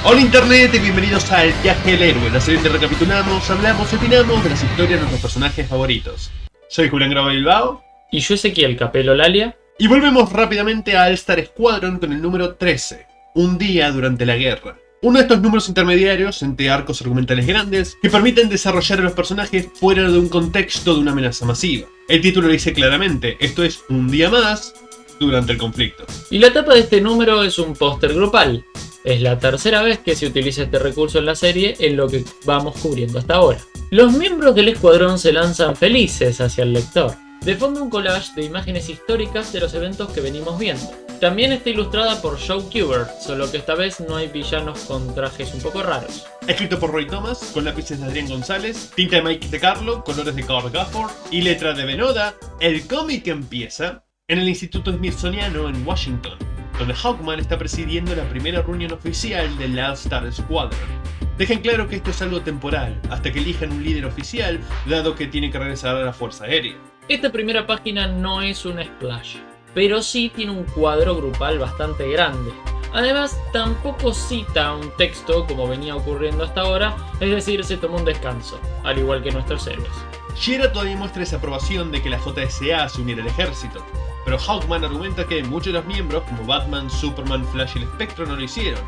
Hola Internet y bienvenidos a El Viaje del Héroe, la serie donde recapitulamos, hablamos y opinamos de las historias de nuestros personajes favoritos. Soy Julián Graba Bilbao. Y yo Ezequiel Capello Lalia. Y volvemos rápidamente a All-Star Squadron con el número 13, Un día durante la guerra. Uno de estos números intermediarios entre arcos argumentales grandes que permiten desarrollar a los personajes fuera de un contexto de una amenaza masiva. El título lo dice claramente, esto es un día más durante el conflicto. Y la tapa de este número es un póster grupal. Es la tercera vez que se utiliza este recurso en la serie en lo que vamos cubriendo hasta ahora. Los miembros del escuadrón se lanzan felices hacia el lector. De fondo un collage de imágenes históricas de los eventos que venimos viendo. También está ilustrada por Joe Kubert, solo que esta vez no hay villanos con trajes un poco raros. Escrito por Roy Thomas, con lápices de Adrián González, tinta de Mike DeCarlo, colores de Carl Gafford y letra de Ben Oda. El cómic empieza en el Instituto Smithsoniano en Washington, donde Hawkman está presidiendo la primera reunión oficial del All-Star Squadron. Dejan claro que esto es algo temporal, hasta que elijan un líder oficial, dado que tiene que regresar a la Fuerza Aérea. Esta primera página no es un splash, pero sí tiene un cuadro grupal bastante grande. Además, tampoco cita un texto como venía ocurriendo hasta ahora, es decir, se tomó un descanso, al igual que nuestros héroes. Shiera todavía muestra esa aprobación de que la JSA se uniera al ejército, pero Hawkman argumenta que muchos de los miembros, como Batman, Superman, Flash y el Espectro, no lo hicieron.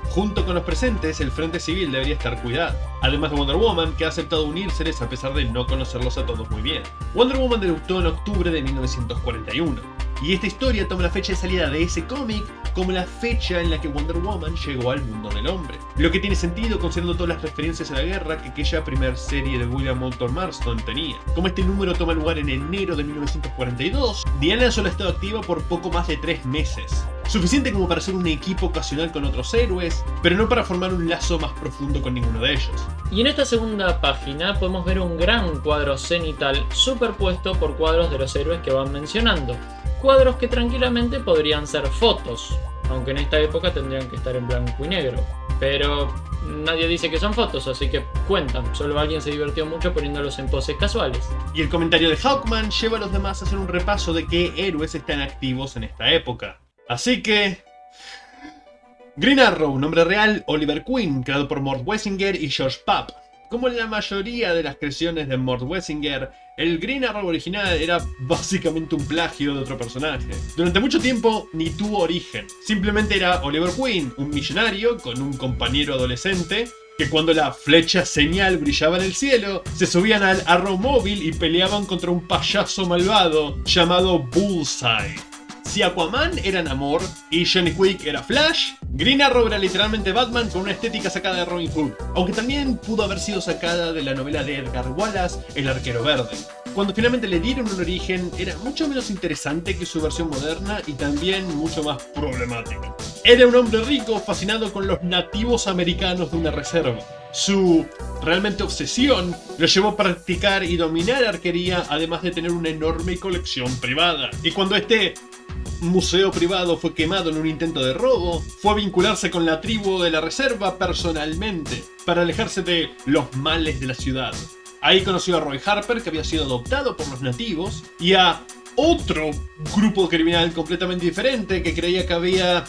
Junto con los presentes, el Frente Civil debería estar cuidado. Además de Wonder Woman, que ha aceptado unírseles a pesar de no conocerlos a todos muy bien. Wonder Woman debutó en octubre de 1941, y esta historia toma la fecha de salida de ese cómic como la fecha en la que Wonder Woman llegó al mundo del hombre. Lo que tiene sentido considerando todas las referencias a la guerra que aquella primera serie de William Moulton Marston tenía. Como este número toma lugar en enero de 1942, Diana solo ha estado activa por poco más de 3 meses. Suficiente como para ser un equipo ocasional con otros héroes, pero no para formar un lazo más profundo con ninguno de ellos. Y en esta segunda página podemos ver un gran cuadro cenital superpuesto por cuadros de los héroes que van mencionando. Cuadros que tranquilamente podrían ser fotos, aunque en esta época tendrían que estar en blanco y negro. Pero nadie dice que son fotos, así que cuentan, solo alguien se divirtió mucho poniéndolos en poses casuales. Y el comentario de Hawkman lleva a los demás a hacer un repaso de qué héroes están activos en esta época. Así que... Green Arrow, nombre real Oliver Queen, creado por Mort Wessinger y George Papp. Como en la mayoría de las creaciones de Mort Wessinger, el Green Arrow original era básicamente un plagio de otro personaje. Durante mucho tiempo ni tuvo origen, simplemente era Oliver Queen, un millonario con un compañero adolescente que cuando la flecha señal brillaba en el cielo, se subían al Arrow móvil y peleaban contra un payaso malvado llamado Bullseye. Si Aquaman era Namor y Johnny Quick era Flash, Green Arrow era literalmente Batman con una estética sacada de Robin Hood, aunque también pudo haber sido sacada de la novela de Edgar Wallace, El Arquero Verde. Cuando finalmente le dieron un origen, era mucho menos interesante que su versión moderna y también mucho más problemática. Era un hombre rico fascinado con los nativos americanos de una reserva. Su realmente obsesión lo llevó a practicar y dominar arquería, además de tener una enorme colección privada. Y cuando este museo privado fue quemado en un intento de robo, fue a vincularse con la tribu de la reserva personalmente, para alejarse de los males de la ciudad. Ahí conoció a Roy Harper, que había sido adoptado por los nativos, y a otro grupo criminal completamente diferente que creía que había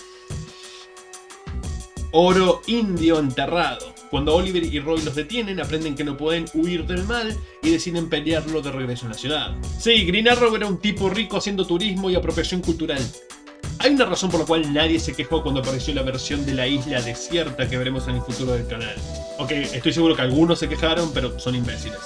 oro indio enterrado. Cuando Oliver y Roy los detienen, aprenden que no pueden huir del mal y deciden pelearlo de regreso en la ciudad. Sí, Green Arrow era un tipo rico haciendo turismo y apropiación cultural. Hay una razón por la cual nadie se quejó cuando apareció la versión de la isla desierta que veremos en el futuro del canal. Ok, estoy seguro que algunos se quejaron, pero son imbéciles.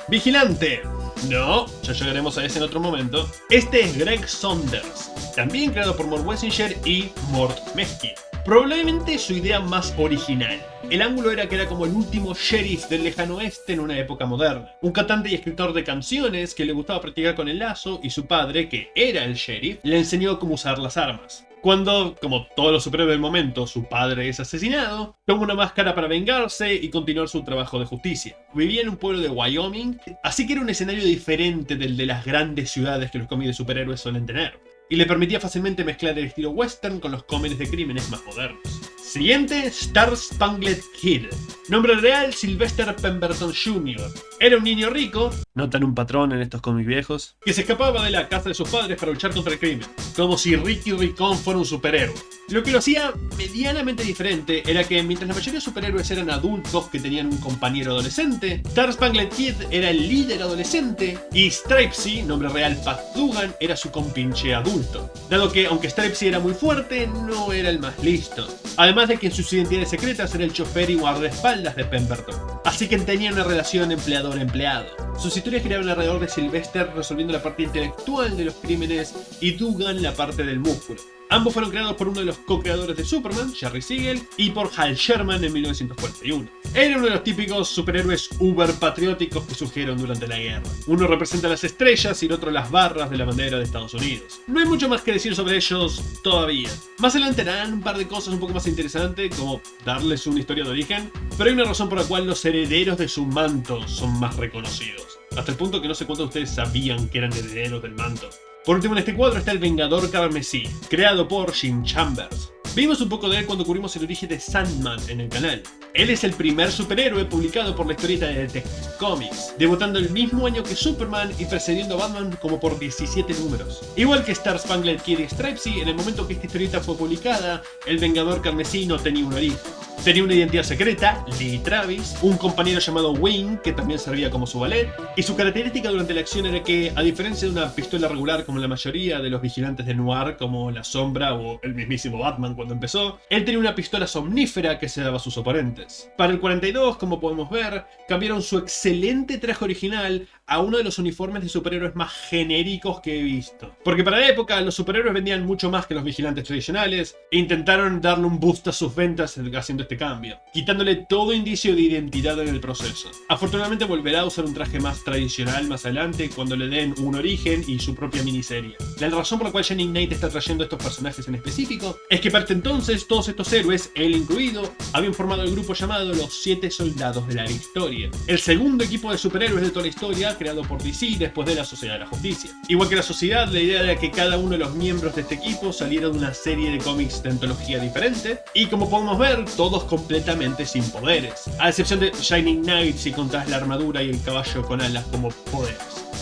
Vigilante. No, ya llegaremos a ese en otro momento. Este es Greg Saunders, también creado por Mort Wessinger y Mort Meskin. Probablemente su idea más original. El ángulo era que era como el último sheriff del lejano oeste en una época moderna. Un cantante y escritor de canciones que le gustaba practicar con el lazo y su padre, que era el sheriff, le enseñó cómo usar las armas. Cuando, como todos los superhéroes del momento, su padre es asesinado, toma una máscara para vengarse y continuar su trabajo de justicia. Vivía en un pueblo de Wyoming, así que era un escenario diferente del de las grandes ciudades que los cómics de superhéroes suelen tener, y le permitía fácilmente mezclar el estilo western con los cómics de crímenes más modernos. Siguiente, Star Spangled Kid. Nombre real, Sylvester Pemberton Jr. Era un niño rico, notan un patrón en estos cómics viejos, que se escapaba de la casa de sus padres para luchar contra el crimen, como si Ricky Ricón fuera un superhéroe. Lo que lo hacía medianamente diferente era que mientras la mayoría de superhéroes eran adultos que tenían un compañero adolescente, Star Spangled Kid era el líder adolescente y Stripesy, nombre real Pat Dugan, era su compinche adulto. Dado que, aunque Stripesy era muy fuerte, no era el más listo. Además de que en sus identidades secretas era el chofer y guardaespaldas de Pemberton. Así que tenían una relación empleador-empleado. Sus historias giraban alrededor de Sylvester resolviendo la parte intelectual de los crímenes y Dugan la parte del músculo. Ambos fueron creados por uno de los co-creadores de Superman, Jerry Siegel, y por Hal Sherman en 1941. Era uno de los típicos superhéroes uber patrióticos que surgieron durante la guerra. Uno representa las estrellas y el otro las barras de la bandera de Estados Unidos. No hay mucho más que decir sobre ellos todavía. Más adelante harán un par de cosas un poco más interesantes, como darles una historia de origen, pero hay una razón por la cual los herederos de su manto son más reconocidos. Hasta el punto que no sé cuántos de ustedes sabían que eran herederos del manto. Por último, en este cuadro está el Vengador Carmesí, creado por Jim Chambers. Vimos un poco de él cuando cubrimos el origen de Sandman en el canal. Él es el primer superhéroe publicado por la historieta de Detective Comics, debutando el mismo año que Superman y precediendo a Batman como por 17 números. Igual que Star Spangled Kid y Stripesy, en el momento que esta historieta fue publicada, el Vengador Carmesí no tenía un origen. Tenía una identidad secreta, Lee Travis, un compañero llamado Wing, que también servía como su valet, y su característica durante la acción era que, a diferencia de una pistola regular como la mayoría de los vigilantes de Noir, como La Sombra o el mismísimo Batman cuando empezó, él tenía una pistola somnífera que se daba a sus oponentes. Para el 42, como podemos ver, cambiaron su excelente traje original a uno de los uniformes de superhéroes más genéricos que he visto. Porque para la época los superhéroes vendían mucho más que los vigilantes tradicionales e intentaron darle un boost a sus ventas haciendo este cambio, quitándole todo indicio de identidad en el proceso. Afortunadamente volverá a usar un traje más tradicional más adelante cuando le den un origen y su propia miniserie. La razón por la cual Shining Knight está trayendo estos personajes en específico es que para entonces todos estos héroes, él incluido, habían formado el grupo llamado los 7 Soldados de la Historia, el segundo equipo de superhéroes de toda la historia creado por DC después de la Sociedad de la Justicia. Igual que la Sociedad, la idea era que cada uno de los miembros de este equipo saliera de una serie de cómics de antología diferente, y como podemos ver, todos completamente sin poderes, a excepción de Shining Knight si contás la armadura y el caballo con alas como poderes.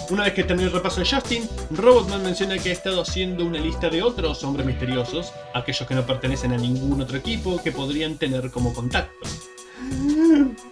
Una vez que terminó el repaso de Justin, Robotman menciona que ha estado haciendo una lista de otros hombres misteriosos, aquellos que no pertenecen a ningún otro equipo que podrían tener como contacto.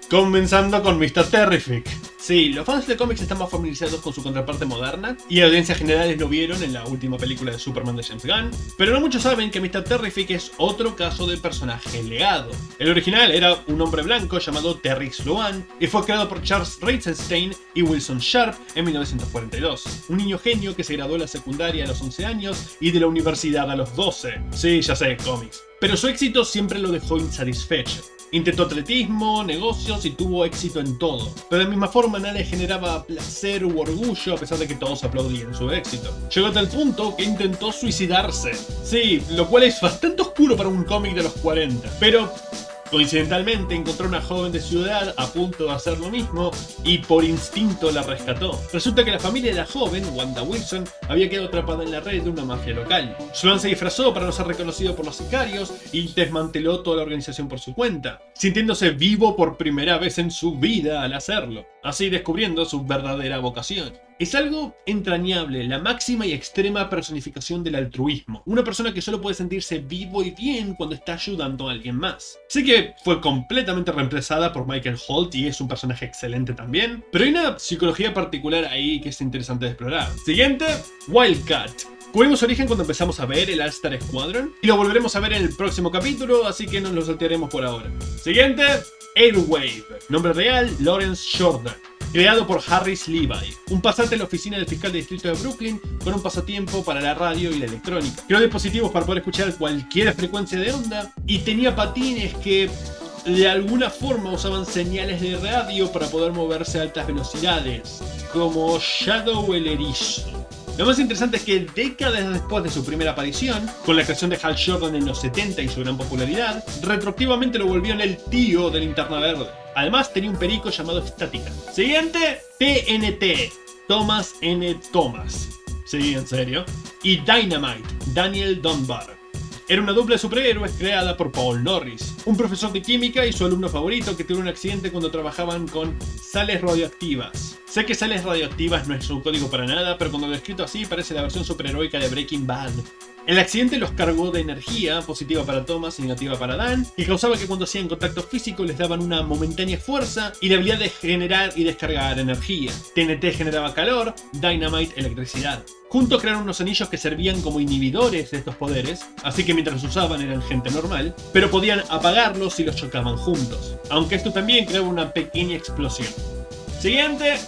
Comenzando con Mr. Terrific. Sí, los fans de cómics están más familiarizados con su contraparte moderna, y audiencias generales lo vieron en la última película de Superman de James Gunn, pero no muchos saben que Mr. Terrific es otro caso de personaje legado. El original era un hombre blanco llamado Terry Sloan, y fue creado por Charles Reitzenstein y Wilson Sharp en 1942. Un niño genio que se graduó de la secundaria a los 11 años y de la universidad a los 12. Sí, ya sé, cómics. Pero su éxito siempre lo dejó insatisfecho. Intentó atletismo, negocios y tuvo éxito en todo, pero de la misma forma nada le generaba placer u orgullo a pesar de que todos aplaudían su éxito. Llegó a tal punto que intentó suicidarse. Sí, lo cual es bastante oscuro para un cómic de los 40, pero coincidentalmente encontró una joven de ciudad a punto de hacer lo mismo y por instinto la rescató. Resulta que la familia de la joven, Wanda Wilson, había quedado atrapada en la red de una mafia local. Sloan se disfrazó para no ser reconocido por los sicarios y desmanteló toda la organización por su cuenta, sintiéndose vivo por primera vez en su vida al hacerlo, así descubriendo su verdadera vocación. Es algo entrañable, la máxima y extrema personificación del altruismo. Una persona que solo puede sentirse vivo y bien cuando está ayudando a alguien más. Sé que fue completamente reemplazada por Michael Holt y es un personaje excelente también, pero hay una psicología particular ahí que es interesante de explorar. Siguiente, Wildcat. Cubrimos su origen cuando empezamos a ver el All-Star Squadron y lo volveremos a ver en el próximo capítulo, así que nos lo saltearemos por ahora. Siguiente, Airwave. Nombre real, Lawrence Jordan. Creado por Harris Levi, un pasante en la oficina del fiscal de distrito de Brooklyn con un pasatiempo para la radio y la electrónica. Creó dispositivos para poder escuchar cualquier frecuencia de onda y tenía patines que de alguna forma usaban señales de radio para poder moverse a altas velocidades, como Shadow el Erizo. Lo más interesante es que décadas después de su primera aparición, con la creación de Hal Jordan en los 70 y su gran popularidad, retroactivamente lo volvió en el tío de Linterna Verde. Además tenía un perico llamado Estática. Siguiente, TNT, Thomas N. Thomas. Sí, en serio. Y Dynamite, Daniel Dunbar. Era una dupla de superhéroes creada por Paul Norris, un profesor de química y su alumno favorito que tuvo un accidente cuando trabajaban con sales radioactivas. Sé que sales radioactivas no es un código para nada, pero cuando lo he escrito así parece la versión superheroica de Breaking Bad. El accidente los cargó de energía, positiva para Thomas y negativa para Dan, y causaba que cuando hacían contacto físico les daban una momentánea fuerza y la habilidad de generar y descargar energía. TNT generaba calor, Dynamite electricidad. Juntos crearon unos anillos que servían como inhibidores de estos poderes, así que mientras los usaban eran gente normal, pero podían apagarlos si los chocaban juntos, aunque esto también creaba una pequeña explosión. Siguiente,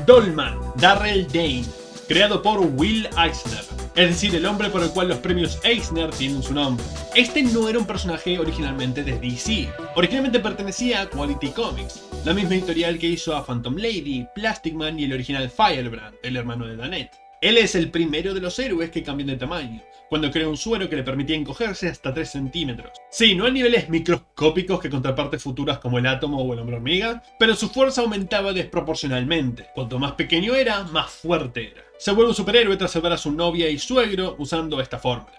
Dolman, Darrell Dane, creado por Will Eisner. Es decir, el hombre por el cual los premios Eisner tienen su nombre. Este no era un personaje originalmente de DC. Originalmente pertenecía a Quality Comics, la misma editorial que hizo a Phantom Lady, Plastic Man y el original Firebrand, el hermano de Danette. Él es el primero de los héroes que cambian de tamaño, cuando crea un suero que le permitía encogerse hasta 3 centímetros. Sí, no a niveles microscópicos que contrapartes futuras como el átomo o el hombre hormiga, pero su fuerza aumentaba desproporcionalmente. Cuanto más pequeño era, más fuerte era. Se vuelve un superhéroe tras salvar a su novia y suegro usando esta fórmula.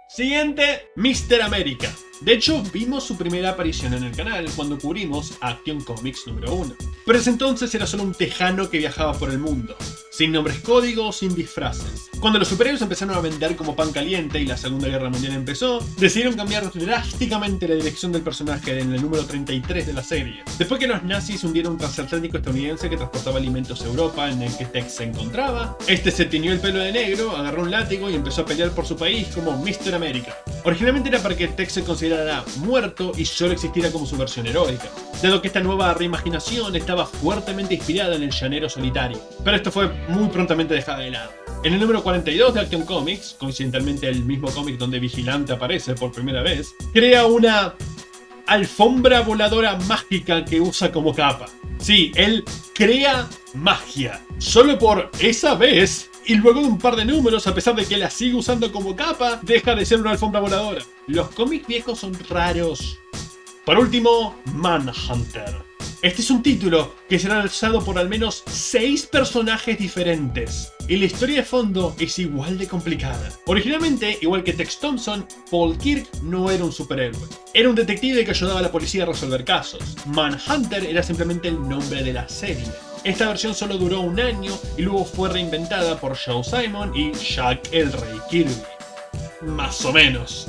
Siguiente, Mr. América. De hecho, vimos su primera aparición en el canal cuando cubrimos Action Comics número 1. Pero ese entonces era solo un tejano que viajaba por el mundo, sin nombres código, sin disfraces. Cuando los superhéroes empezaron a vender como pan caliente y la Segunda Guerra Mundial empezó, decidieron cambiar drásticamente la dirección del personaje en el número 33 de la serie. Después que los nazis hundieron un transatlántico estadounidense que transportaba alimentos a Europa en el que Tex se encontraba, este se tiñó el pelo de negro, agarró un látigo y empezó a pelear por su país como Mr. América. Originalmente era para que Tex se considerara muerto y solo existiera como su versión heroica, dado que esta nueva reimaginación estaba fuertemente inspirada en el llanero solitario, pero esto fue muy prontamente dejado de lado. En el número 42 de Action Comics, coincidentalmente el mismo cómic donde Vigilante aparece por primera vez, crea una alfombra voladora mágica que usa como capa. Sí, él crea magia, solo por esa vez. Y luego de un par de números, a pesar de que la sigue usando como capa, deja de ser una alfombra voladora. Los cómics viejos son raros. Por último, Manhunter. Este es un título que será usado por al menos 6 personajes diferentes. Y la historia de fondo es igual de complicada. Originalmente, igual que Tex Thompson, Paul Kirk no era un superhéroe. Era un detective que ayudaba a la policía a resolver casos. Manhunter era simplemente el nombre de la serie. Esta versión solo duró un año y luego fue reinventada por Joe Simon y Jack el Rey Kirby. Más o menos.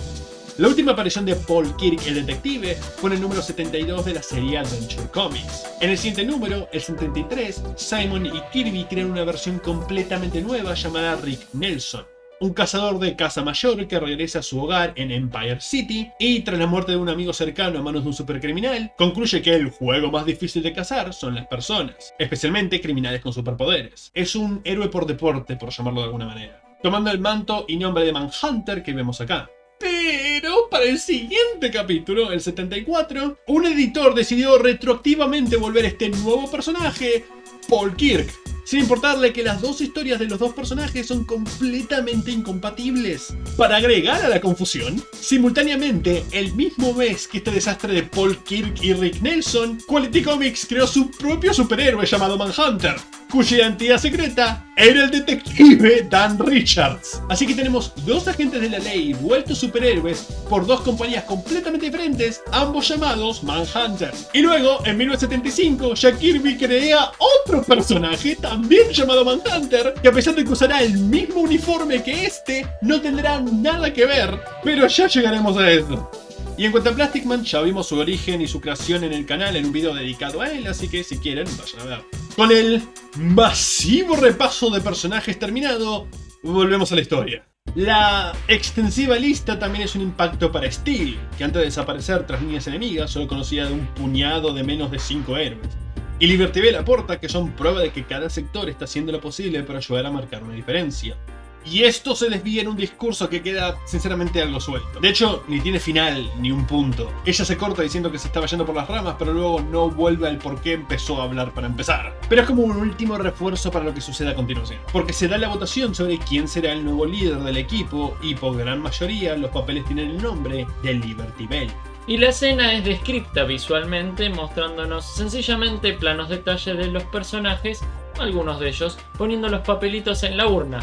La última aparición de Paul Kirk el detective fue en el número 72 de la serie Adventure Comics. En el siguiente número, el 73, Simon y Kirby crean una versión completamente nueva llamada Rick Nelson, un cazador de casa mayor que regresa a su hogar en Empire City y, tras la muerte de un amigo cercano a manos de un supercriminal, concluye que el juego más difícil de cazar son las personas, especialmente criminales con superpoderes. Es un héroe por deporte, por llamarlo de alguna manera, tomando el manto y nombre de Manhunter que vemos acá. Pero para el siguiente capítulo, el 74, un editor decidió retroactivamente volver este nuevo personaje, Paul Kirk, sin importarle que las dos historias de los dos personajes son completamente incompatibles. Para agregar a la confusión, simultáneamente, el mismo mes que este desastre de Paul Kirk y Rick Nelson, Quality Comics creó su propio superhéroe llamado Manhunter, cuya identidad secreta era el detective Dan Richards. Así que tenemos dos agentes de la ley vueltos superhéroes por dos compañías completamente diferentes, ambos llamados Manhunter. Y luego, en 1975, Jack Kirby crea otro personaje también llamado Manhunter, que a pesar de que usará el mismo uniforme que este, no tendrá nada que ver, pero ya llegaremos a eso. Y en cuanto a Plastic Man, ya vimos su origen y su creación en el canal en un video dedicado a él, así que si quieren, vayan a ver. Con el masivo repaso de personajes terminado, volvemos a la historia. La extensiva lista también es un impacto para Steel, que antes de desaparecer tras líneas enemigas solo conocía de un puñado de menos de 5 héroes. Y Liberty Bell aporta que son prueba de que cada sector está haciendo lo posible para ayudar a marcar una diferencia. Y esto se desvía en un discurso que queda sinceramente algo suelto. De hecho, ni tiene final, ni un punto. Ella se corta diciendo que se estaba yendo por las ramas, pero luego no vuelve al por qué empezó a hablar para empezar. Pero es como un último refuerzo para lo que sucede a continuación. Porque se da la votación sobre quién será el nuevo líder del equipo, y por gran mayoría los papeles tienen el nombre de Liberty Bell. Y la escena es descripta visualmente, mostrándonos sencillamente planos detalles de los personajes, algunos de ellos poniendo los papelitos en la urna.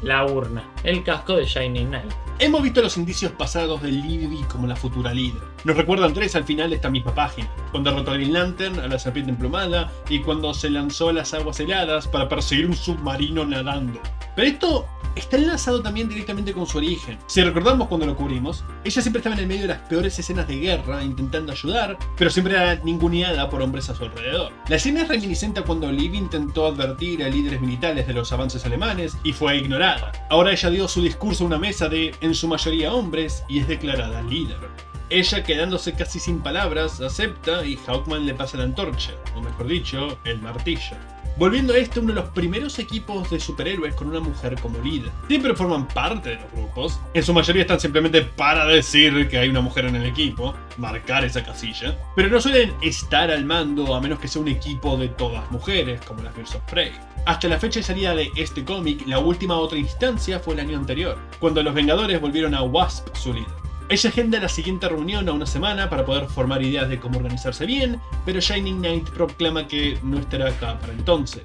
La urna, el casco de Shining Knight. Hemos visto los indicios pasados de Libby como la futura líder. Nos recuerdan tres al final de esta misma página, cuando derrotó a Green Lantern, a la serpiente emplumada y cuando se lanzó a las aguas heladas para perseguir un submarino nadando. Pero esto está enlazado también directamente con su origen. Si recordamos cuando lo cubrimos, ella siempre estaba en el medio de las peores escenas de guerra intentando ayudar, pero siempre era ninguneada por hombres a su alrededor. La escena es reminiscente a cuando Libby intentó advertir a líderes militares de los avances alemanes y fue ignorada. Ahora ella dio su discurso a una mesa de, en su mayoría hombres, y es declarada líder. Ella, quedándose casi sin palabras, acepta y Hawkman le pasa la antorcha, o mejor dicho, el martillo. Volviendo a uno de los primeros equipos de superhéroes con una mujer como líder. Siempre forman parte de los grupos, en su mayoría están simplemente para decir que hay una mujer en el equipo, marcar esa casilla, pero no suelen estar al mando a menos que sea un equipo de todas mujeres, como las Birds of Prey. Hasta la fecha de salida de este cómic, la última otra instancia fue el año anterior, cuando los Vengadores volvieron a Wasp su líder. Ella agenda la siguiente reunión a una semana para poder formar ideas de cómo organizarse bien, pero Shining Knight proclama que no estará acá para entonces.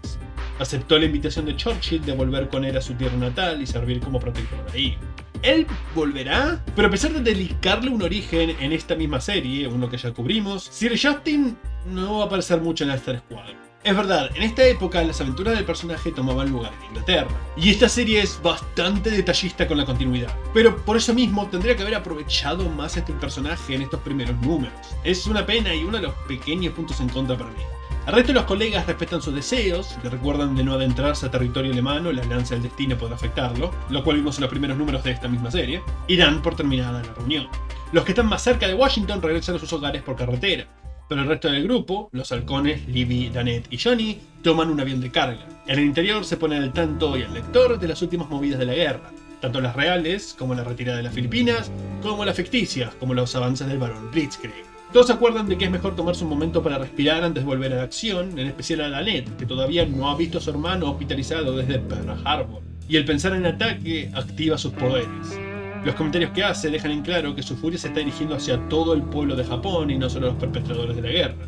Aceptó la invitación de Churchill de volver con él a su tierra natal y servir como protector ahí. ¿Él volverá? Pero a pesar de dedicarle un origen en esta misma serie, uno que ya cubrimos, Sir Justin no va a aparecer mucho en la Star Squad. Es verdad, en esta época las aventuras del personaje tomaban lugar en Inglaterra, y esta serie es bastante detallista con la continuidad, pero por eso mismo tendría que haber aprovechado más este personaje en estos primeros números. Es una pena y uno de los pequeños puntos en contra para mí. El resto de los colegas respetan sus deseos, le recuerdan de no adentrarse a territorio alemán o la lanza del destino podrá afectarlo, lo cual vimos en los primeros números de esta misma serie, y dan por terminada la reunión. Los que están más cerca de Washington regresan a sus hogares por carretera, pero el resto del grupo, los halcones, Libby, Danette y Johnny, toman un avión de carga. En el interior se ponen al tanto y al lector de las últimas movidas de la guerra, tanto las reales, como la retirada de las Filipinas, como las ficticias, como los avances del Barón Blitzkrieg. Todos se acuerdan de que es mejor tomarse un momento para respirar antes de volver a la acción, en especial a Danette, que todavía no ha visto a su hermano hospitalizado desde Pearl Harbor, y el pensar en ataque activa sus poderes. Los comentarios que hace dejan en claro que su furia se está dirigiendo hacia todo el pueblo de Japón y no solo a los perpetradores de la guerra.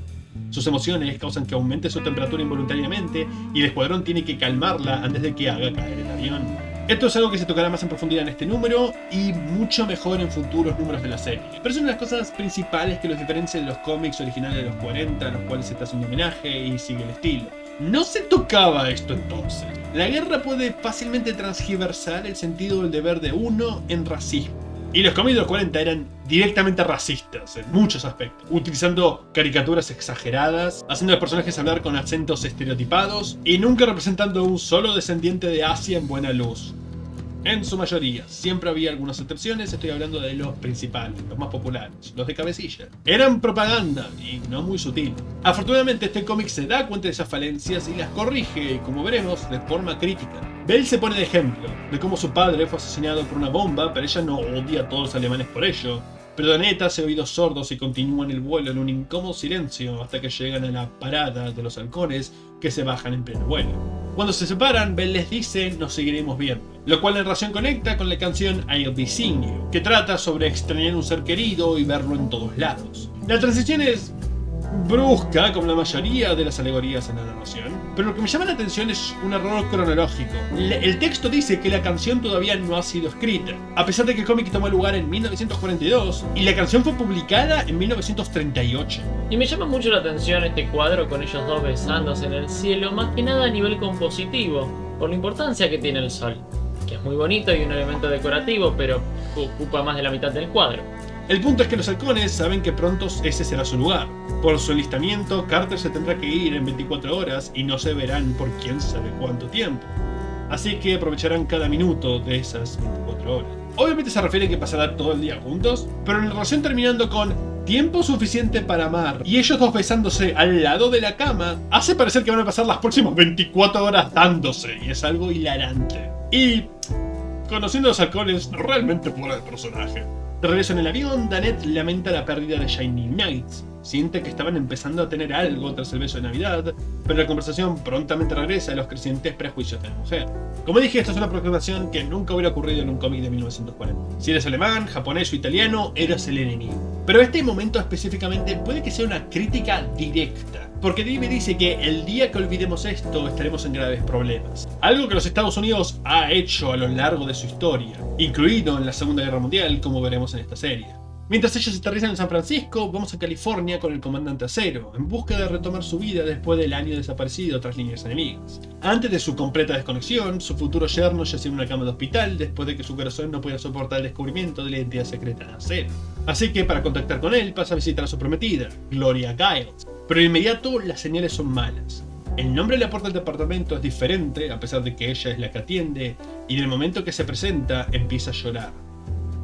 Sus emociones causan que aumente su temperatura involuntariamente y el escuadrón tiene que calmarla antes de que haga caer el avión. Esto es algo que se tocará más en profundidad en este número y mucho mejor en futuros números de la serie. Pero es una de las cosas principales que los diferencia de los cómics originales de los 40, a los cuales se está haciendo homenaje y sigue el estilo. No se tocaba esto entonces. La guerra puede fácilmente transgiversar el sentido del deber de uno en racismo. Y los cómics de los 40 eran directamente racistas en muchos aspectos, utilizando caricaturas exageradas, haciendo a los personajes hablar con acentos estereotipados y nunca representando a un solo descendiente de Asia en buena luz. En su mayoría, siempre había algunas excepciones, estoy hablando de los principales, los más populares, los de cabecilla. Eran propaganda, y no muy sutil. Afortunadamente este cómic se da cuenta de esas falencias y las corrige, como veremos, de forma crítica. Belle se pone de ejemplo, de cómo su padre fue asesinado por una bomba, pero ella no odia a todos los alemanes por ello. Pero Danette hace oídos sordos y continúan el vuelo en un incómodo silencio hasta que llegan a la parada de los halcones que se bajan en pleno vuelo. Cuando se separan, Belle les dice nos seguiremos viendo, lo cual en relación conecta con la canción I'll Be Seeing You, que trata sobre extrañar un ser querido y verlo en todos lados. La transición es brusca, como la mayoría de las alegorías en la narración, pero lo que me llama la atención es un error cronológico. El texto dice que la canción todavía no ha sido escrita, a pesar de que el cómic tomó lugar en 1942 y la canción fue publicada en 1938. Y me llama mucho la atención este cuadro con ellos dos besándose en el cielo, más que nada a nivel compositivo, por la importancia que tiene el sol, que es muy bonito y un elemento decorativo, pero ocupa más de la mitad del cuadro. El punto es que los halcones saben que pronto ese será su lugar. Por su alistamiento, Carter se tendrá que ir en 24 horas y no se verán por quién sabe cuánto tiempo. Así que aprovecharán cada minuto de esas 24 horas. Obviamente se refiere a que pasará todo el día juntos, pero en la relación terminando con tiempo suficiente para amar y ellos dos besándose al lado de la cama, hace parecer que van a pasar las próximas 24 horas dándose, y es algo hilarante. Y conociendo a los halcones, realmente fuera de personaje. De regreso en el avión, Danette lamenta la pérdida de Shining Knights, siente que estaban empezando a tener algo tras el beso de Navidad, pero la conversación prontamente regresa a los crecientes prejuicios de la mujer. Como dije, esta es una aproximación que nunca hubiera ocurrido en un cómic de 1940. Si eres alemán, japonés o italiano, eras el enemigo. Pero este momento específicamente puede que sea una crítica directa, porque David dice que el día que olvidemos esto estaremos en graves problemas. Algo que los Estados Unidos ha hecho a lo largo de su historia, incluido en la Segunda Guerra Mundial, como veremos en esta serie. Mientras ellos aterrizan en San Francisco, vamos a California con el comandante Acero, en busca de retomar su vida después del año desaparecido tras líneas enemigas. Antes de su completa desconexión, su futuro yerno yacía en una cama de hospital después de que su corazón no podía soportar el descubrimiento de la identidad secreta de Acero. Así que para contactar con él pasa a visitar a su prometida, Gloria Giles. Pero de inmediato las señales son malas. El nombre de la puerta del departamento es diferente, a pesar de que ella es la que atiende, y en el momento que se presenta empieza a llorar.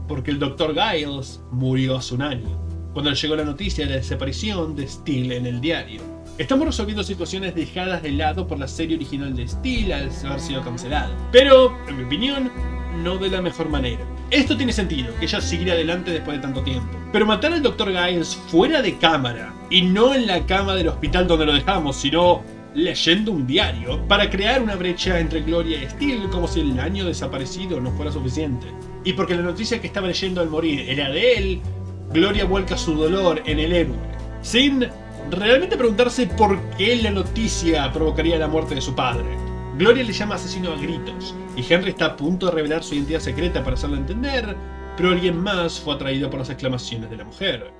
Porque el Dr. Giles murió hace un año, cuando le llegó la noticia de la desaparición de Steele en el diario. Estamos resolviendo situaciones dejadas de lado por la serie original de Steele al haber sido cancelada, pero, en mi opinión, no de la mejor manera. Esto tiene sentido, que ella siguiera adelante después de tanto tiempo, pero matar al Dr. Giles fuera de cámara, y no en la cama del hospital donde lo dejamos, sino leyendo un diario, para crear una brecha entre Gloria y Steele como si el año desaparecido no fuera suficiente. Y porque la noticia que estaba leyendo al morir era de él, Gloria vuelca su dolor en el héroe, sin realmente preguntarse por qué la noticia provocaría la muerte de su padre. Gloria le llama asesino a gritos, y Henry está a punto de revelar su identidad secreta para hacerlo entender, pero alguien más fue atraído por las exclamaciones de la mujer.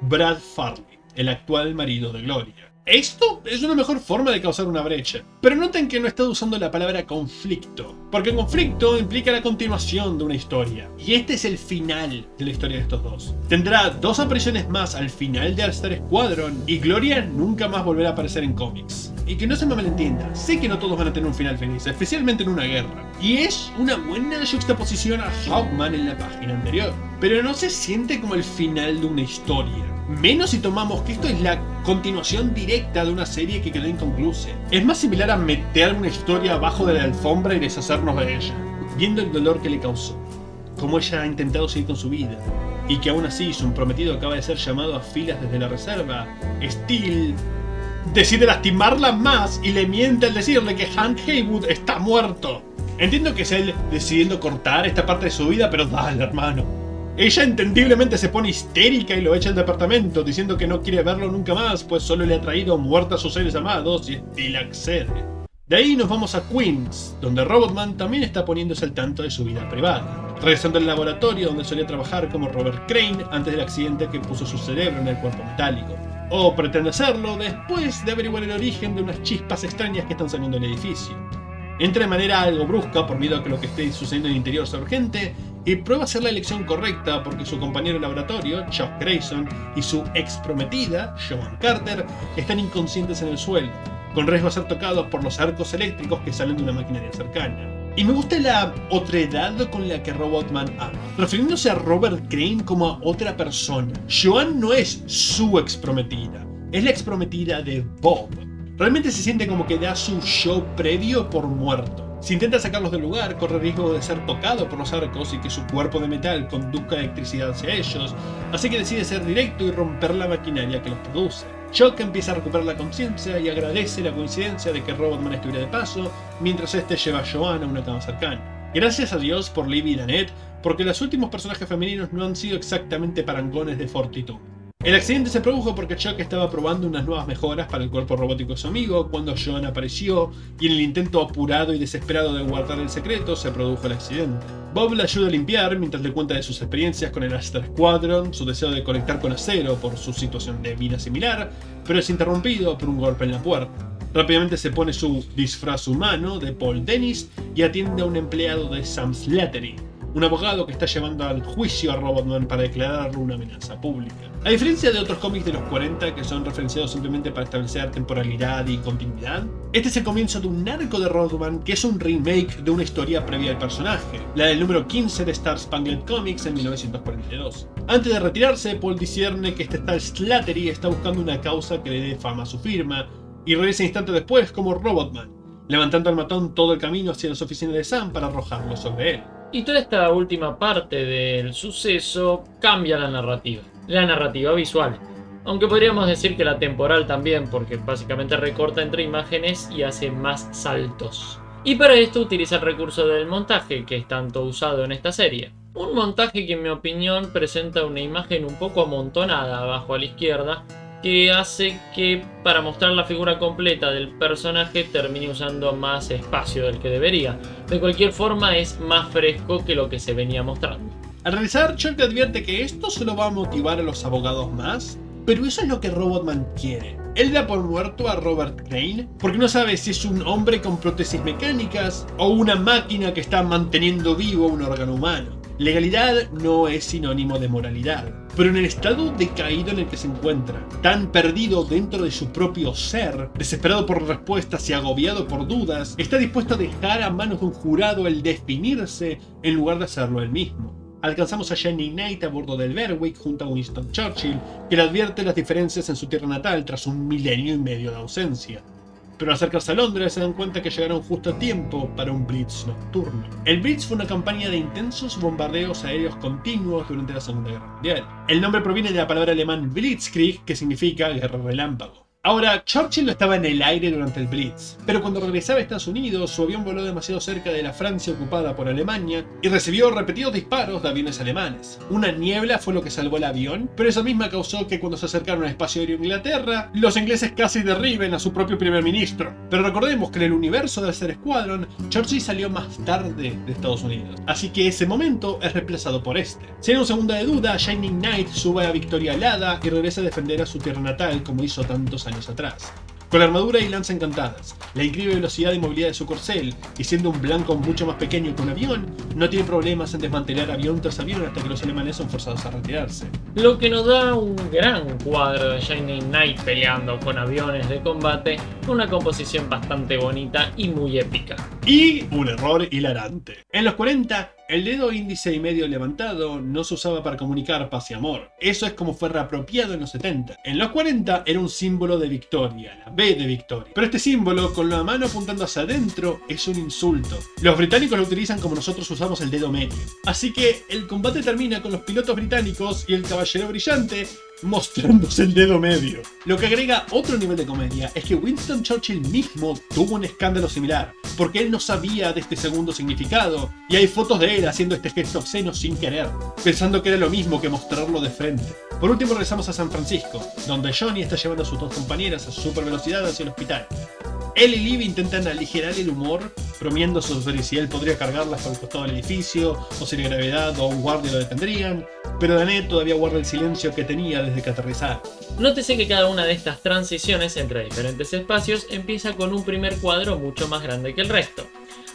Brad Farley, el actual marido de Gloria. Esto es una mejor forma de causar una brecha, pero noten que no he estado usando la palabra conflicto, porque conflicto implica la continuación de una historia, y este es el final de la historia de estos dos. Tendrá 2 apariciones más al final de All-Star Squadron, y Gloria nunca más volverá a aparecer en cómics. Y que no se me malentienda, sé que no todos van a tener un final feliz, especialmente en una guerra, y es una buena juxtaposición a Hawkman en la página anterior, pero no se siente como el final de una historia. Menos si tomamos que esto es la continuación directa de una serie que quedó inconclusa. Es más similar a meter una historia abajo de la alfombra y deshacernos de ella, viendo el dolor que le causó, cómo ella ha intentado seguir con su vida, y que aún así su prometido acaba de ser llamado a filas desde la reserva. Steele decide lastimarla más y le miente al decirle que Hank Haywood está muerto. Entiendo que es él decidiendo cortar esta parte de su vida, pero dale, hermano. Ella entendiblemente se pone histérica y lo echa del departamento, diciendo que no quiere verlo nunca más, pues solo le ha traído muerte a sus seres amados, y Steele accede. De ahí nos vamos a Queens, donde Robotman también está poniéndose al tanto de su vida privada, regresando al laboratorio donde solía trabajar como Robert Crane antes del accidente que puso su cerebro en el cuerpo metálico. O pretende hacerlo después de averiguar el origen de unas chispas extrañas que están saliendo del edificio. Entra de manera algo brusca por miedo a que lo que esté sucediendo en el interior sea urgente, y prueba a hacer la elección correcta porque su compañero de laboratorio, Chuck Grayson, y su ex prometida, Joan Carter, están inconscientes en el suelo, con riesgo de ser tocados por los arcos eléctricos que salen de una maquinaria cercana. Y me gusta la otredad con la que Robotman habla, refiriéndose a Robert Crane como a otra persona. Joan no es su ex prometida, es la ex prometida de Bob. Realmente se siente como que da su show previo por muerto. Si intenta sacarlos del lugar, corre riesgo de ser tocado por los arcos y que su cuerpo de metal conduzca electricidad hacia ellos, así que decide ser directo y romper la maquinaria que los produce. Chuck empieza a recuperar la conciencia y agradece la coincidencia de que Robotman estuviera de paso, mientras este lleva a Joan a una cama cercana. Gracias a Dios por Liv y Lynette, porque los últimos personajes femeninos no han sido exactamente parangones de fortitud. El accidente se produjo porque Chuck estaba probando unas nuevas mejoras para el cuerpo robótico de su amigo cuando Joan apareció, y en el intento apurado y desesperado de guardar el secreto se produjo el accidente. Bob le ayuda a limpiar mientras le cuenta de sus experiencias con el All-Star Squadron, su deseo de conectar con Acero por su situación de vida similar, pero es interrumpido por un golpe en la puerta. Rápidamente se pone su disfraz humano de Paul Dennis y atiende a un empleado de Sam Slattery, un abogado que está llevando al juicio a Robotman para declararlo una amenaza pública. A diferencia de otros cómics de los 40 que son referenciados simplemente para establecer temporalidad y continuidad, este es el comienzo de un arco de Robotman que es un remake de una historia previa al personaje, la del número 15 de Star Spangled Comics en 1942. Antes de retirarse, Paul discierne que este tal Slattery está buscando una causa que le dé fama a su firma, y regresa instantes después como Robotman, levantando al matón todo el camino hacia las oficinas de Sam para arrojarlo sobre él. Y toda esta última parte del suceso cambia la narrativa visual. Aunque podríamos decir que la temporal también, porque básicamente recorta entre imágenes y hace más saltos. Y para esto utiliza el recurso del montaje, que es tanto usado en esta serie. Un montaje que en mi opinión presenta una imagen un poco amontonada abajo a la izquierda, que hace que para mostrar la figura completa del personaje termine usando más espacio del que debería. De cualquier forma es más fresco que lo que se venía mostrando. Al realizar, Chuck te advierte que esto solo va a motivar a los abogados más, pero eso es lo que Robotman quiere. Él da por muerto a Robert Crane porque no sabe si es un hombre con prótesis mecánicas o una máquina que está manteniendo vivo un órgano humano. Legalidad no es sinónimo de moralidad, pero en el estado decaído en el que se encuentra, tan perdido dentro de su propio ser, desesperado por respuestas y agobiado por dudas, está dispuesto a dejar a manos de un jurado el definirse en lugar de hacerlo él mismo. Alcanzamos a Shining Knight a bordo del Berwick junto a Winston Churchill, que le advierte las diferencias en su tierra natal tras 1,5 milenios de ausencia. Pero al acercarse a Londres se dan cuenta que llegaron justo a tiempo para un blitz nocturno. El blitz fue una campaña de intensos bombardeos aéreos continuos durante la Segunda Guerra Mundial. El nombre proviene de la palabra alemán Blitzkrieg, que significa guerra relámpago. Ahora, Churchill no estaba en el aire durante el Blitz, pero cuando regresaba a Estados Unidos, su avión voló demasiado cerca de la Francia ocupada por Alemania y recibió repetidos disparos de aviones alemanes. Una niebla fue lo que salvó el avión, pero esa misma causó que cuando se acercaron al espacio aéreo de Inglaterra, los ingleses casi derriben a su propio primer ministro. Pero recordemos que en el universo del Star Squadron, Churchill salió más tarde de Estados Unidos, así que ese momento es reemplazado por este. Sin un segundo de duda, Shining Knight sube a Victoria alada y regresa a defender a su tierra natal como hizo tantos años atrás. Con la armadura y lanza encantadas, la increíble velocidad y movilidad de su corcel, y siendo un blanco mucho más pequeño que un avión, no tiene problemas en desmantelar avión tras avión hasta que los alemanes son forzados a retirarse. Lo que nos da un gran cuadro de Shining Knight peleando con aviones de combate, una composición bastante bonita y muy épica. Y un error hilarante. En los 40, el dedo índice y medio levantado no se usaba para comunicar paz y amor. Eso es como fue reapropiado en los 70. En los 40 era un símbolo de victoria, la B de victoria. Pero este símbolo, con la mano apuntando hacia adentro, es un insulto. Los británicos lo utilizan como nosotros usamos el dedo medio. Así que el combate termina con los pilotos británicos y el caballero brillante mostrándose el dedo medio. Lo que agrega otro nivel de comedia es que Winston Churchill mismo tuvo un escándalo similar, porque él no sabía de este segundo significado, y hay fotos de él haciendo este gesto obsceno sin querer, pensando que era lo mismo que mostrarlo de frente. Por último regresamos a San Francisco, donde Johnny está llevando a sus dos compañeras a super velocidad hacia el hospital. Él y Liv intentan aligerar el humor, bromeando sobre si él podría cargarlas por el costado del edificio, o si la gravedad o un guardia lo detendrían, pero Danette todavía guarda el silencio que tenía desde que aterrizaron. Nótese que cada una de estas transiciones entre diferentes espacios empieza con un primer cuadro mucho más grande que el resto,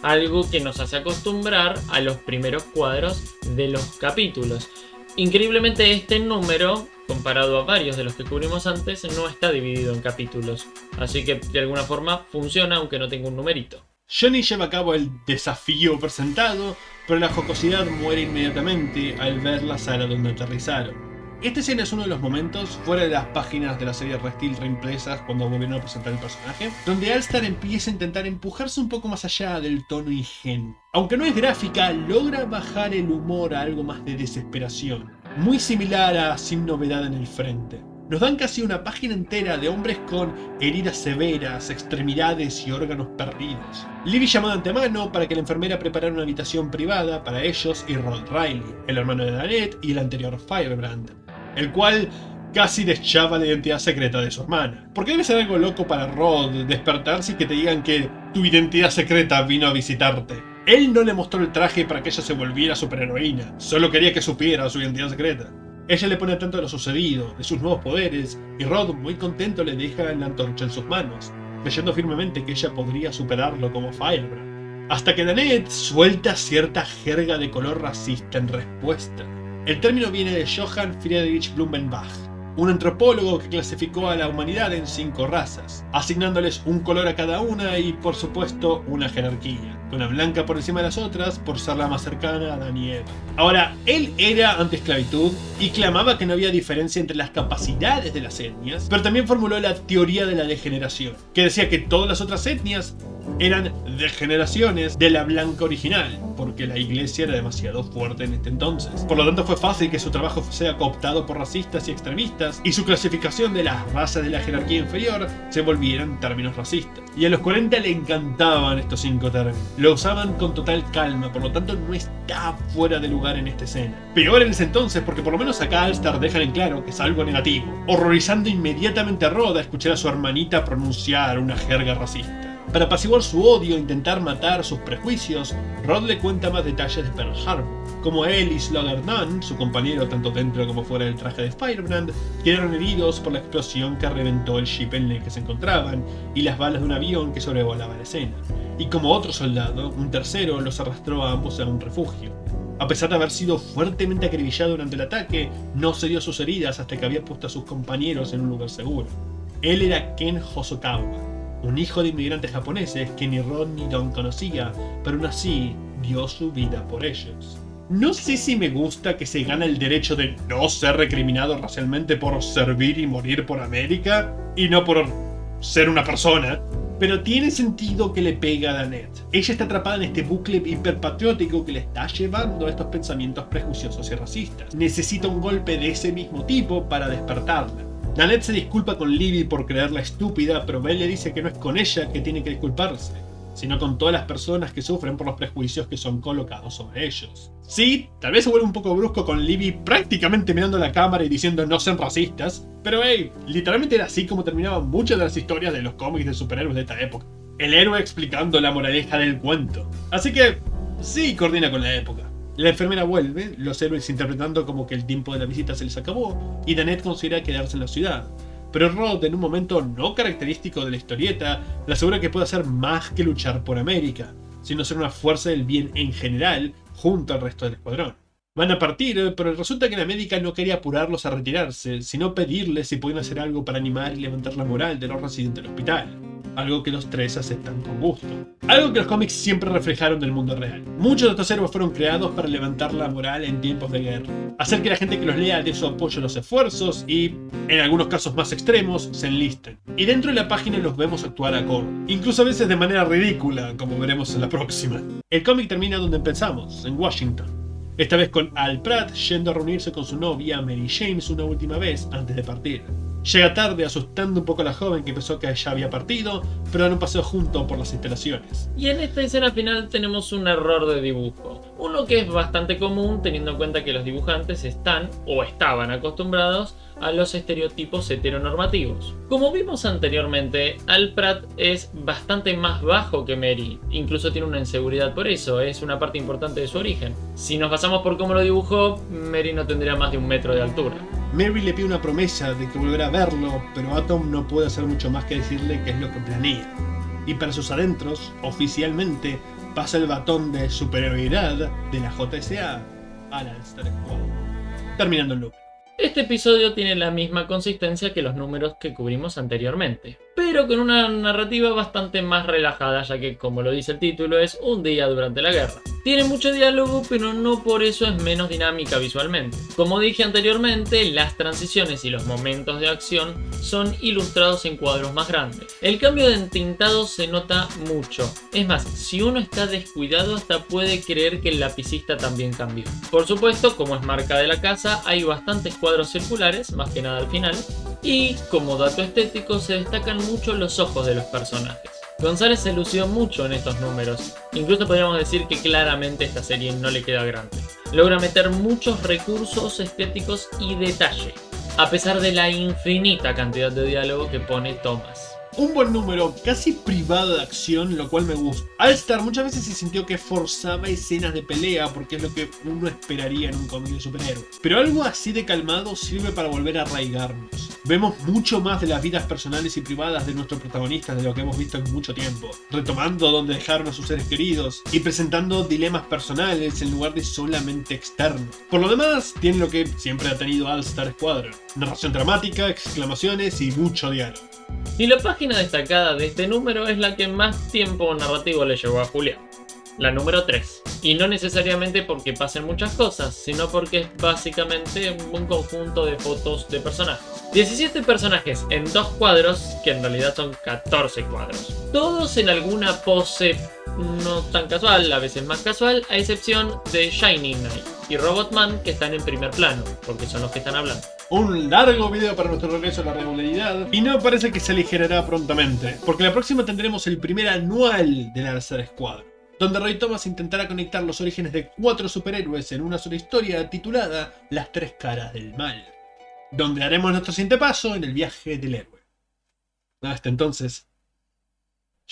algo que nos hace acostumbrar a los primeros cuadros de los capítulos. Increíblemente este número, comparado a varios de los que cubrimos antes, no está dividido en capítulos, así que de alguna forma funciona aunque no tenga un numerito. Johnny lleva a cabo el desafío presentado, pero la jocosidad muere inmediatamente al ver la sala donde aterrizaron. Esta escena es uno de los momentos, fuera de las páginas de la serie Steel reimpresas cuando volvieron a presentar el personaje, donde All-Star empieza a intentar empujarse un poco más allá del tono ingenuo. Aunque no es gráfica, logra bajar el humor a algo más de desesperación, muy similar a Sin Novedad en el Frente. Nos dan casi una página entera de hombres con heridas severas, extremidades y órganos perdidos. Libby llamó de antemano para que la enfermera preparara una habitación privada para ellos y Rod Riley, el hermano de Danette y el anterior Firebrand, el cual casi deschaba la identidad secreta de su hermana. Porque debe ser algo loco para Rod despertarse y que te digan que tu identidad secreta vino a visitarte. Él no le mostró el traje para que ella se volviera superheroína, solo quería que supiera su identidad secreta. Ella le pone al tanto de lo sucedido, de sus nuevos poderes, y Rod, muy contento, le deja la antorcha en sus manos, creyendo firmemente que ella podría superarlo como Firebrand. Hasta que Danette suelta cierta jerga de color racista en respuesta. El término viene de Johann Friedrich Blumenbach, un antropólogo que clasificó a la humanidad en 5 razas, asignándoles un color a cada una y, por supuesto, una jerarquía, con la blanca por encima de las otras por ser la más cercana a Adán y Eva. Ahora, él era anti-esclavitud y clamaba que no había diferencia entre las capacidades de las etnias, pero también formuló la teoría de la degeneración, que decía que todas las otras etnias eran degeneraciones de la blanca original, porque la iglesia era demasiado fuerte en este entonces. Por lo tanto, fue fácil que su trabajo sea cooptado por racistas y extremistas racistas y su clasificación de las razas de la jerarquía inferior se volvieran términos racistas. Y a los 40 le encantaban estos 5 términos. Lo usaban con total calma, por lo tanto no está fuera de lugar en esta escena. Peor en ese entonces, porque por lo menos acá All-Star dejan en claro que es algo negativo, horrorizando inmediatamente a Rod a escuchar a su hermanita pronunciar una jerga racista. Para apaciguar su odio e intentar matar sus prejuicios, Rod le cuenta más detalles de Pearl Harbor, como él y Slugger Dunn, su compañero tanto dentro como fuera del traje de Firebrand, quedaron heridos por la explosión que reventó el ship en el que se encontraban y las balas de un avión que sobrevolaba la escena. Y como otro soldado, un tercero los arrastró a ambos a un refugio. A pesar de haber sido fuertemente acribillado durante el ataque, no cedió sus heridas hasta que había puesto a sus compañeros en un lugar seguro. Él era Ken Hosokawa, un hijo de inmigrantes japoneses que ni Rod ni Don conocía, pero aún así dio su vida por ellos. No sé si me gusta que se gana el derecho de no ser recriminado racialmente por servir y morir por América, y no por ser una persona, pero tiene sentido que le pega a Danette. Ella está atrapada en este bucle hiperpatriótico que le está llevando a estos pensamientos prejuiciosos y racistas. Necesita un golpe de ese mismo tipo para despertarla. Danette se disculpa con Libby por creerla estúpida, pero Bell le dice que no es con ella que tiene que disculparse, sino con todas las personas que sufren por los prejuicios que son colocados sobre ellos. Sí, tal vez se vuelve un poco brusco con Libby prácticamente mirando la cámara y diciendo no sean racistas, pero hey, literalmente era así como terminaban muchas de las historias de los cómics de superhéroes de esta época. El héroe explicando la moraleja del cuento. Así que, sí, coordina con la época. La enfermera vuelve, los héroes interpretando como que el tiempo de la visita se les acabó, y Danette considera quedarse en la ciudad. Pero Rod, en un momento no característico de la historieta, le asegura que puede hacer más que luchar por América, sino ser una fuerza del bien en general, junto al resto del escuadrón. Van a partir, pero resulta que la médica no quería apurarlos a retirarse, sino pedirles si podían hacer algo para animar y levantar la moral de los residentes del hospital. Algo que los tres aceptan con gusto. Algo que los cómics siempre reflejaron del mundo real. Muchos de estos héroes fueron creados para levantar la moral en tiempos de guerra. Hacer que la gente que los lea dé su apoyo a los esfuerzos y, en algunos casos más extremos, se enlisten. Y dentro de la página los vemos actuar a coro. Incluso a veces de manera ridícula, como veremos en la próxima. El cómic termina donde empezamos, en Washington. Esta vez con Al Pratt yendo a reunirse con su novia Mary James una última vez antes de partir. Llega tarde asustando un poco a la joven que pensó que ya había partido, pero dan un paseo juntos por las instalaciones. Y en esta escena final tenemos un error de dibujo. Uno que es bastante común teniendo en cuenta que los dibujantes están o estaban acostumbrados a los estereotipos heteronormativos. Como vimos anteriormente, Al Pratt es bastante más bajo que Mary, incluso tiene una inseguridad por eso, es una parte importante de su origen. Si nos basamos por cómo lo dibujó, Mary no tendría más de 1 metro de altura. Mary le pide una promesa de que volverá a verlo, pero Atom no puede hacer mucho más que decirle que es lo que planea. Y para sus adentros, oficialmente, pasa el batón de superioridad de la JSA al All-Star Squad. Terminando el loop. Este episodio tiene la misma consistencia que los números que cubrimos anteriormente, pero con una narrativa bastante más relajada, ya que, como lo dice el título, es un día durante la guerra. Tiene mucho diálogo, pero no por eso es menos dinámica visualmente. Como dije anteriormente, las transiciones y los momentos de acción son ilustrados en cuadros más grandes. El cambio de entintado se nota mucho. Es más, si uno está descuidado hasta puede creer que el lapicista también cambió. Por supuesto, como es marca de la casa, hay bastantes cuadros circulares, más que nada al final, y como dato estético se destacan mucho los ojos de los personajes. González se lució mucho en estos números, incluso podríamos decir que claramente esta serie no le queda grande. Logra meter muchos recursos estéticos y detalle, a pesar de la infinita cantidad de diálogo que pone Thomas. Un buen número, casi privado de acción, lo cual me gusta. All-Star muchas veces se sintió que forzaba escenas de pelea porque es lo que uno esperaría en un cómic de superhéroes. Pero algo así de calmado sirve para volver a arraigarnos. Vemos mucho más de las vidas personales y privadas de nuestros protagonistas de lo que hemos visto en mucho tiempo, retomando donde dejaron a sus seres queridos y presentando dilemas personales en lugar de solamente externos. Por lo demás, tiene lo que siempre ha tenido All-Star Squadron: narración dramática, exclamaciones y mucho diálogo. Y la página destacada de este número es la que más tiempo narrativo le llevó a Julián, la número 3. Y no necesariamente porque pasen muchas cosas, sino porque es básicamente un conjunto de fotos de personajes. 17 personajes en 2 cuadros, que en realidad son 14 cuadros. Todos en alguna pose no tan casual, a veces más casual, a excepción de Shining Knight y Robotman, que están en primer plano, porque son los que están hablando. Un largo video para nuestro regreso a la regularidad y no parece que se aligerará prontamente, porque la próxima tendremos el primer anual de la tercera escuadra, donde Roy Thomas intentará conectar los orígenes de 4 superhéroes en una sola historia titulada Las tres caras del mal, donde haremos nuestro siguiente paso en el viaje del héroe. Hasta entonces,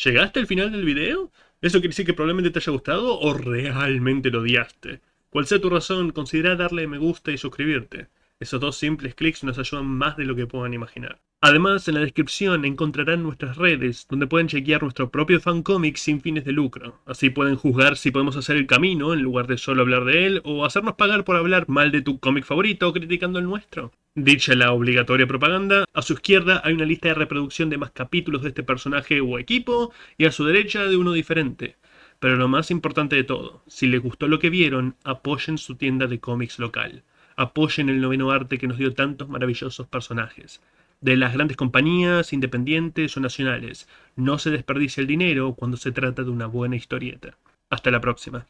¿llegaste al final del video? ¿Eso quiere decir que probablemente te haya gustado o realmente lo odiaste? Cual sea tu razón, considera darle me gusta y suscribirte. Esos 2 simples clics nos ayudan más de lo que puedan imaginar. Además, en la descripción encontrarán nuestras redes, donde pueden chequear nuestro propio fancomic sin fines de lucro. Así pueden juzgar si podemos hacer el camino en lugar de solo hablar de él, o hacernos pagar por hablar mal de tu cómic favorito criticando el nuestro. Dicha la obligatoria propaganda, a su izquierda hay una lista de reproducción de más capítulos de este personaje o equipo, y a su derecha de uno diferente. Pero lo más importante de todo, si les gustó lo que vieron, apoyen su tienda de cómics local. Apoyen el noveno arte que nos dio tantos maravillosos personajes. De las grandes compañías, independientes o nacionales, no se desperdicia el dinero cuando se trata de una buena historieta. Hasta la próxima.